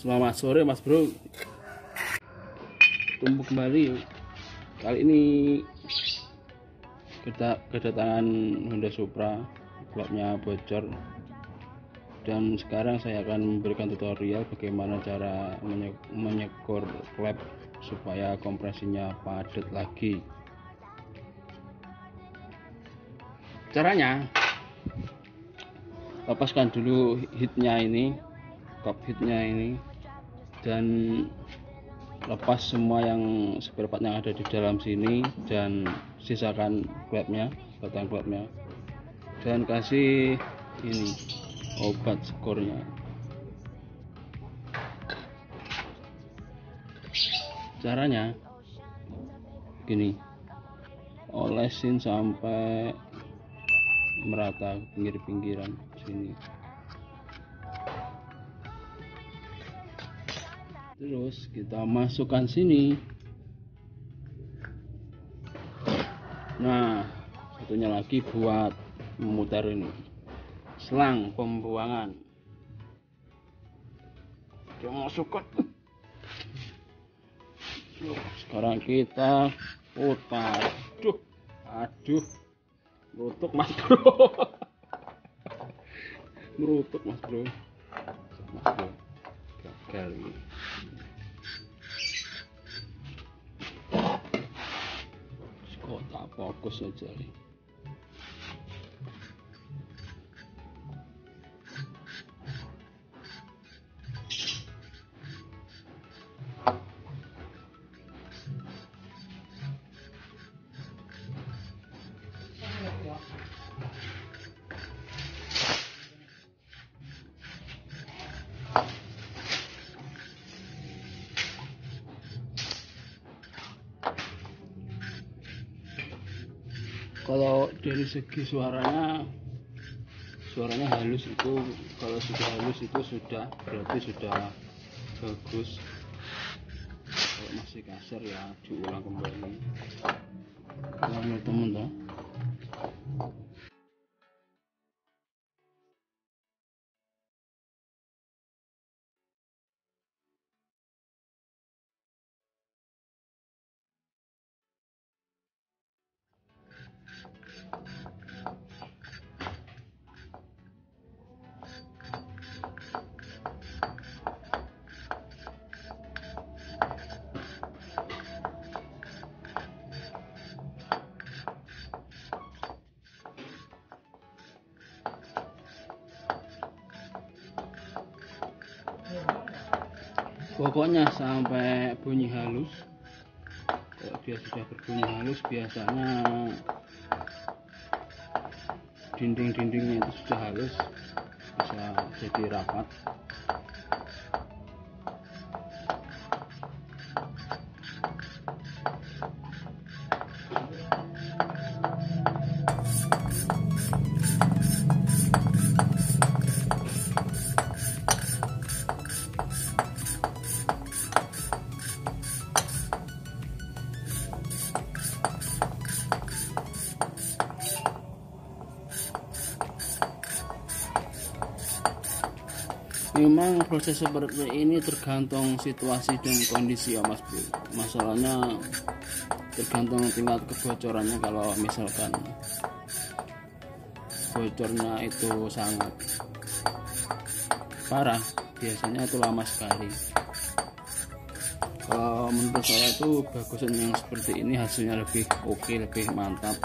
Selamat sore Mas Bro. Tumbuh kembali. Kali ini kita kedatangan Honda Supra, klapnya bocor. Dan sekarang saya akan memberikan tutorial bagaimana cara menyekor klep supaya kompresinya padat lagi. Caranya, lepaskan dulu hitnya ini, kop hitnya ini, dan lepas semua yang spare part yang ada di dalam sini, dan sisakan klepnya, batang klepnya, dan kasih ini obat sekornya. Caranya gini, olesin sampai merata pinggir-pinggiran sini. Terus kita masukkan sini. Nah, satunya lagi buat memutar ini, selang pembuangan. Kita masukkan. Sekarang kita putar. Aduh, merutuk Mas Bro. Merutuk Mas Bro. Gagal ini. Kok tak fokus aja nih. Kalau dari segi suaranya halus itu, kalau sudah halus itu sudah berarti sudah bagus. Kalau masih kasar ya diulang kembali. Kalau teman-teman, pokoknya sampai bunyi halus. Kalau dia sudah berbunyi halus, biasanya dinding-dindingnya itu sudah halus, bisa jadi rapat. Memang proses seperti ini tergantung situasi dan kondisi ya Mas Bro. Masalahnya tergantung tingkat kebocorannya. Kalau misalkan bocornya itu sangat parah, biasanya itu lama sekali. Kalau menurut saya itu bagusan yang seperti ini, hasilnya lebih oke, lebih mantap.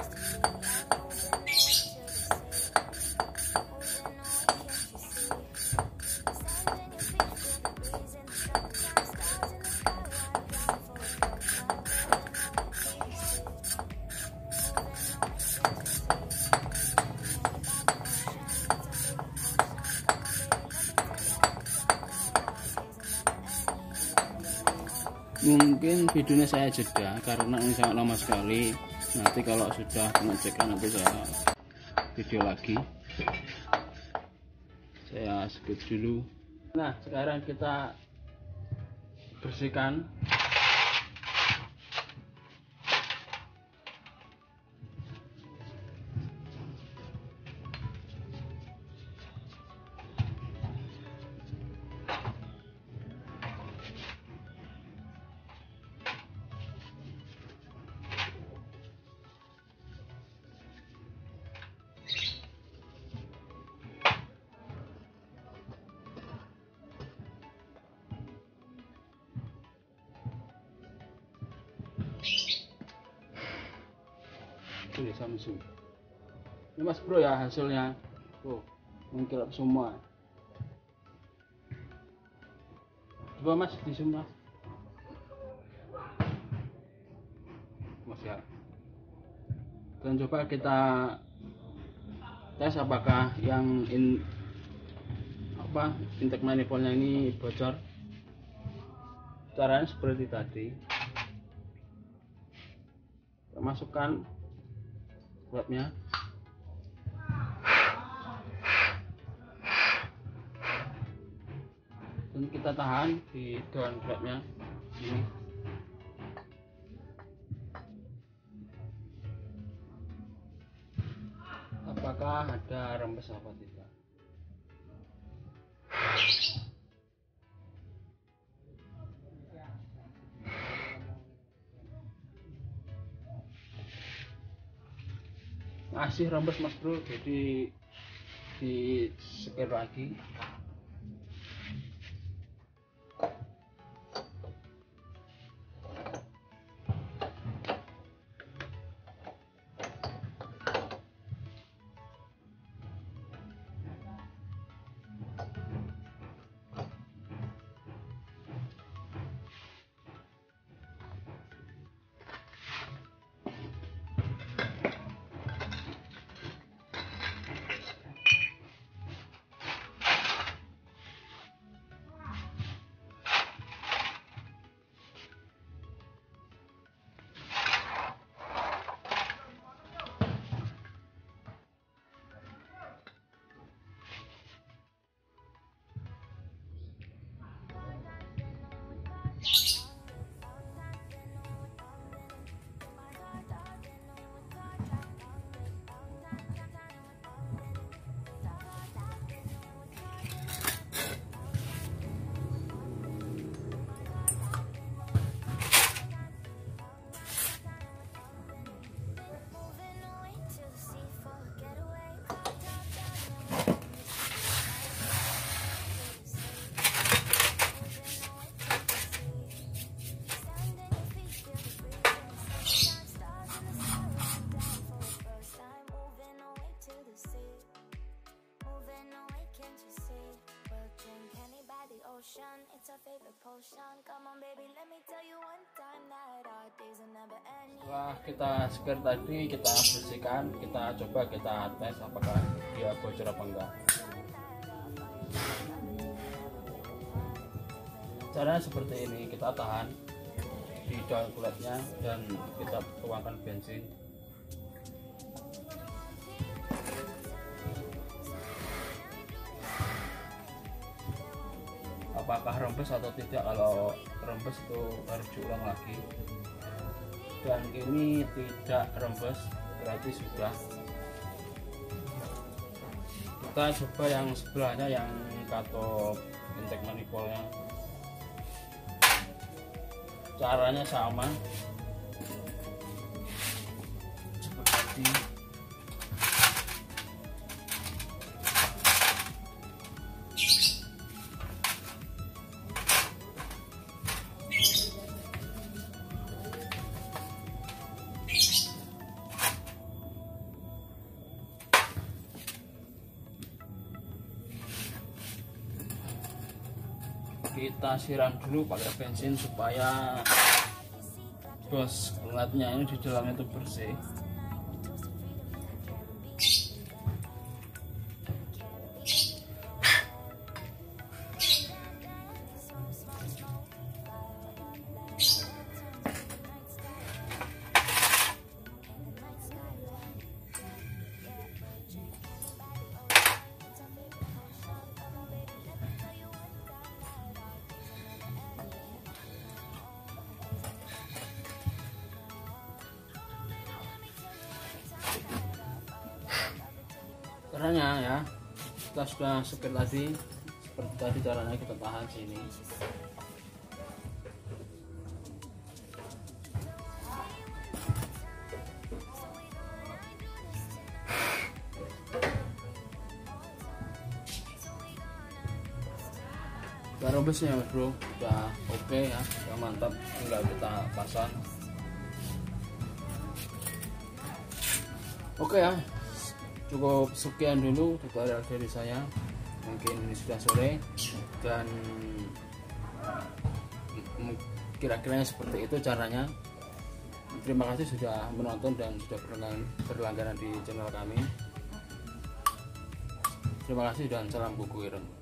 Mungkin videonya saya jeda karena ini sangat lama sekali. Nanti kalau sudah pengecekan nanti saya video lagi. Saya skip dulu. Nah, sekarang kita bersihkan. hasil desa mesum. Ini mas bro ya hasilnya, tuh mengkilap semua. Coba mas di zoom mas. Mas ya. Dan coba kita tes apakah yang intake manifoldnya ini bocor. Caranya seperti tadi. Kita masukkan klapnya. Dan kita tahan di daun klapnya ini. Apakah ada rembes apa tidak? Masih rembes mas bro, jadi di seker lagi. Setelah kita seker tadi, kita bersihkan, kita coba kita tes apakah dia bocor apa enggak. Caranya seperti ini, kita tahan di daun kulatnya dan kita tuangkan bensin. Apakah rembes atau tidak? Kalau rembes itu harus diulang lagi, dan ini tidak rembes berarti sudah. Kita coba yang sebelahnya, yang katup intake manifoldnya. Caranya sama seperti tadi. Kita siram dulu pakai bensin supaya bos pelatnya ini di dalamnya itu bersih. Caranya ya, kita sudah seker tadi, seperti tadi caranya kita tahan sini. Udah rembesnya ya bro, udah oke ya, udah mantap, tinggal kita pasang. Oke ya, cukup sekian dulu tutorial dari saya. Mungkin ini sudah sore dan kira-kira seperti itu caranya. Terima kasih sudah menonton dan sudah berlangganan di channel kami. Terima kasih dan salam buku ireng.